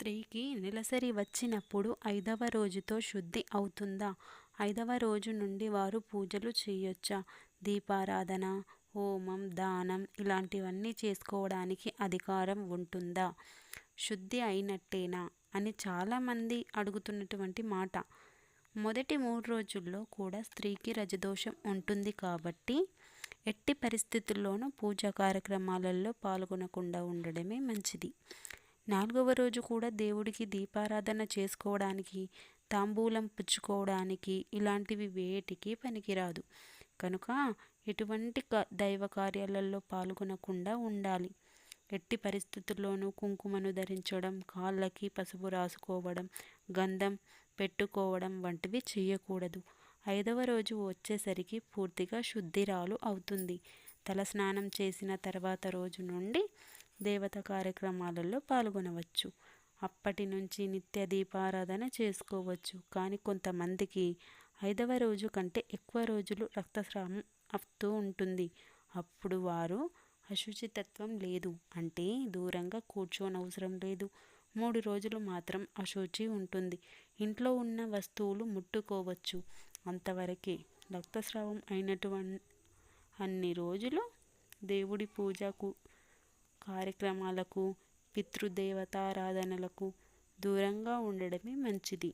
స్త్రీకి నెలసరి వచ్చినప్పుడు 5వ రోజుతో శుద్ధి అవుతుందా? 5వ రోజు నుండి వారు పూజలు చేయొచ్చా? దీపారాధన, హోమం, దానం ఇలాంటివన్నీ చేసుకోవడానికి అధికారం ఉంటుందా? శుద్ధి అయినట్టేనా అని చాలామంది అడుగుతున్నటువంటి మాట. మొదటి 3 రోజుల్లో కూడా స్త్రీకి రజదోషం ఉంటుంది కాబట్టి ఎట్టి పరిస్థితుల్లోనూ పూజా కార్యక్రమాలలో పాల్గొనకుండా ఉండడమే మంచిది. 4వ రోజు కూడా దేవుడికి దీపారాధన చేసుకోవడానికి, తాంబూలం పుచ్చుకోవడానికి ఇలాంటివి వేటికి పనికిరాదు. కనుక ఎటువంటి దైవ కార్యాలలో పాల్గొనకుండా ఉండాలి. ఎట్టి పరిస్థితుల్లోనూ కుంకుమను ధరించడం, కాళ్ళకి పసుపు రాసుకోవడం, గంధం పెట్టుకోవడం వంటివి చేయకూడదు. 5వ రోజు వచ్చేసరికి పూర్తిగా శుద్ధిరాలు అవుతుంది. తలస్నానం చేసిన తర్వాత రోజు నుండి దేవత కార్యక్రమాలలో పాల్గొనవచ్చు. అప్పటి నుంచి నిత్య దీపారాధన చేసుకోవచ్చు. కానీ కొంతమందికి 5వ రోజు కంటే ఎక్కువ రోజులు రక్తస్రావం అవుతూ ఉంటుంది. అప్పుడు వారు అశుచితత్వం లేదు అంటే దూరంగా కూర్చోనవసరం లేదు. 3 రోజులు మాత్రం అశుచి ఉంటుంది. ఇంట్లో ఉన్న వస్తువులు ముట్టుకోవచ్చు. అంతవరకే. రక్తస్రావం అయినటువంటి అన్ని రోజులు దేవుడి పూజకు కార్యక్రమాలకు, పితృదేవతారాధనలకు దూరంగా ఉండడమే మంచిది.